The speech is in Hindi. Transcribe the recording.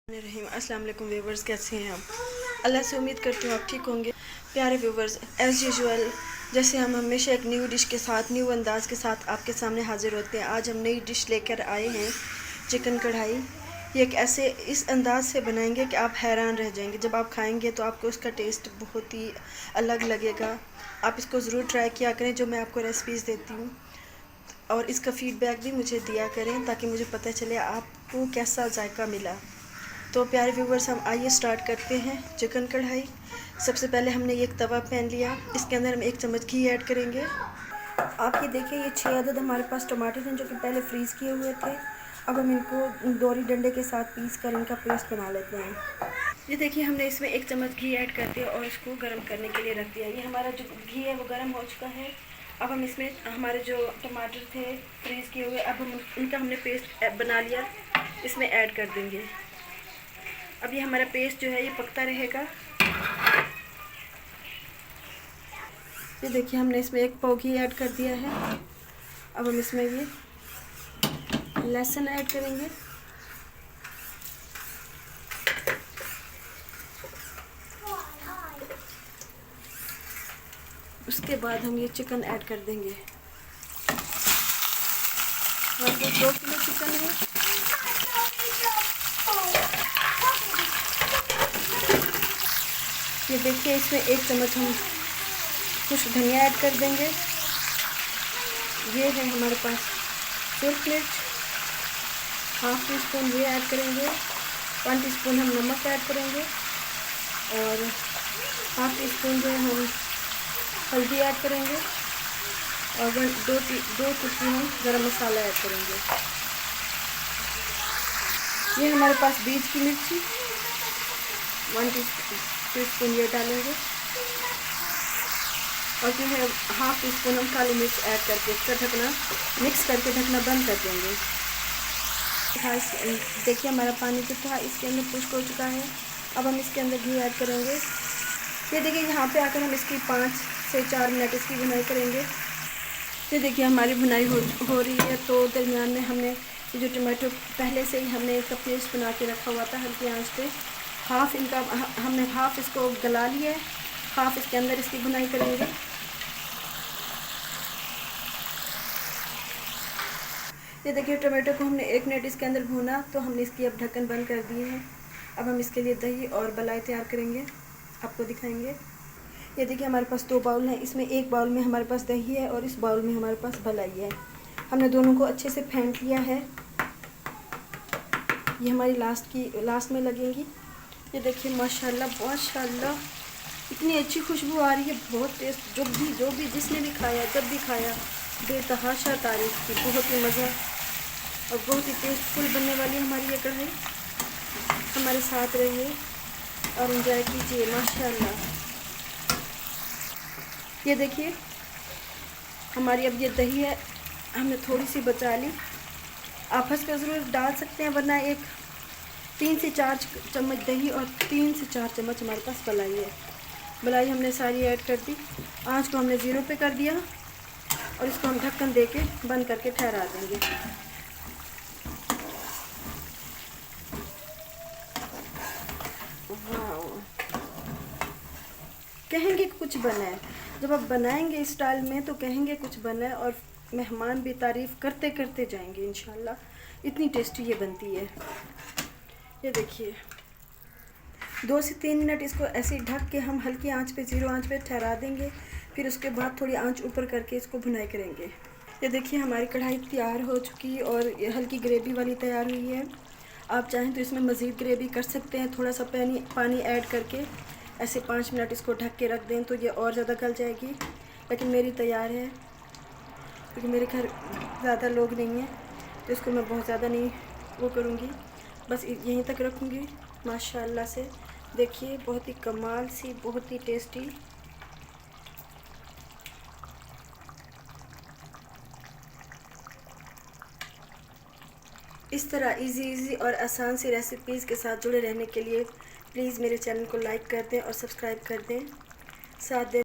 रहीम अस्सलाम वालेकुम व्यूवर्स, कैसे हैं आप? अल्लाह से उम्मीद करती हूँ आप ठीक होंगे। प्यारे व्यूवर्स, एज़ यूजुअल जैसे हम हमेशा एक न्यू डिश के साथ, न्यू अंदाज़ के साथ आपके सामने हाज़िर होते हैं। आज हम नई डिश लेकर आए हैं, चिकन कढ़ाई। ये एक ऐसे इस अंदाज़ से बनाएंगे कि आप हैरान रह जाएंगे। जब आप खाएंगे तो आपको उसका टेस्ट बहुत ही अलग लगेगा। आप इसको ज़रूर ट्राई किया करें, जो मैं आपको रेसिपीज़ देती हूँ, और इसका फ़ीडबैक भी मुझे दिया करें ताकि मुझे पता चले आपको कैसा जायका मिला। तो प्यारे व्यूवर्स, हम आइए स्टार्ट करते हैं चिकन कढ़ाई। सबसे पहले हमने एक तवा पैन लिया, इसके अंदर हम 1 चम्मच घी ऐड करेंगे। आप ये देखिए, ये 6 अदद हमारे पास टमाटर हैं जो कि पहले फ्रीज़ किए हुए थे। अब हम इनको दोरी डंडे के साथ पीस कर इनका पेस्ट बना लेते हैं। ये देखिए, हमने इसमें 1 चम्मच घी ऐड कर दिया और इसको गर्म करने के लिए रख दिया। ये हमारा जो घी है वो गर्म हो चुका है। अब हम इसमें हमारे जो टमाटर थे फ्रीज़ किए हुए, अब हम इनका हमने पेस्ट बना लिया, इसमें ऐड कर देंगे। अब ये हमारा पेस्ट जो है ये पकता रहेगा। ये देखिए, हमने इसमें 1 पाव घी ऐड कर दिया है। अब हम इसमें ये लहसुन ऐड करेंगे। उसके बाद हम ये चिकन ऐड कर देंगे। और 2 किलो चिकन है। ये देखिए, इसमें 1 चम्मच हम कुछ धनिया ऐड कर देंगे। ये है हमारे पास सुरख मिर्च, ½ टी स्पून ये ऐड करेंगे। 1 टीस्पून हम नमक ऐड करेंगे और ½ टी स्पून जो है हम हल्दी ऐड करेंगे और 2 टीस्पून हम गरम मसाला ऐड करेंगे। ये हमारे पास बीज की मिर्ची 1 टीस्पून ये डालेंगे और जो है ½ टीस्पून हम काली मिर्च ऐड करके इसका ढकना मिक्स करके ढकना बंद कर देंगे। देखिए, हमारा पानी जो था इसके अंदर खुश्क हो चुका है। अब हम इसके अंदर घी ऐड करेंगे। ये देखिए, यहाँ पे आकर हम इसकी 5 से 4 मिनट इसकी भुनाई करेंगे। ये देखिए, हमारी भुनाई हो रही है। तो दरमियान में हमने ये जो टमाटो पहले से ही हमने इसका पेस्ट बना के रखा हुआ था हल्की आंच पे, हमने हाफ इसको गला लिया है, हाफ इसके अंदर इसकी भुनाई करेंगे। ये देखिए, टमाटो को हमने 1 मिनट इसके अंदर भूना, तो हमने इसकी अब ढक्कन बंद कर दिए हैं। अब हम इसके लिए दही और मलाई तैयार करेंगे, आपको दिखाएंगे। ये देखिए, हमारे पास 2 बाउल हैं। इसमें 1 बाउल में हमारे पास दही है और इस बाउल में हमारे पास मलाई है। हमने दोनों को अच्छे से फेंट लिया है। ये हमारी लास्ट में लगेंगी। ये देखिए, माशाल्लाह माशाल्लाह इतनी अच्छी खुशबू आ रही है, बहुत टेस्ट। जो भी जिसने भी खाया, जब भी खाया, बेतहाशा तारीफ की। बहुत ही मज़ा और बहुत ही टेस्टफुल बनने वाली हमारी ये कढ़ाई। हमारे साथ रहिए और एंजॉय कीजिए माशाल्लाह। ये देखिए, हमारी अब ये दही है, हमने थोड़ी सी बचा ली। आप हंस कर ज़रूर डाल सकते हैं, वरना 3 से 4 चम्मच दही और 3 से 4 चम्मच हमारे पास मलाई है। मलाई हमने सारी ऐड कर दी। आँच को हमने 0 पे कर दिया और इसको हम ढक्कन दे के बंद करके ठहरा देंगे। कहेंगे कुछ बना है, जब आप बनाएंगे इस स्टाइल में तो कहेंगे कुछ बना है और मेहमान भी तारीफ़ करते करते जाएंगे इंशाल्लाह। इतनी टेस्टी ये बनती है। ये देखिए, 2 से 3 मिनट इसको ऐसे ढक के हम हल्की आंच पे 0 आंच पे ठहरा देंगे। फिर उसके बाद थोड़ी आंच ऊपर करके इसको भुनाई करेंगे। ये देखिए, हमारी कढ़ाई तैयार हो चुकी और ये हल्की ग्रेवी वाली तैयार हुई है। आप चाहें तो इसमें मज़ीद ग्रेवी कर सकते हैं, थोड़ा सा पानी ऐड करके ऐसे 5 मिनट इसको ढक के रख दें तो ये और ज़्यादा गल जाएगी। लेकिन मेरी तैयार है, क्योंकि मेरे घर ज़्यादा लोग नहीं हैं तो इसको मैं बहुत ज़्यादा नहीं वो करूँगी, बस यहीं तक रखूँगी। माशाल्लाह से देखिए, बहुत ही कमाल सी, बहुत ही टेस्टी। इस तरह इजी और आसान सी रेसिपीज़ के साथ जुड़े रहने के लिए प्लीज़ मेरे चैनल को लाइक कर दें और सब्सक्राइब कर दें। साथ दें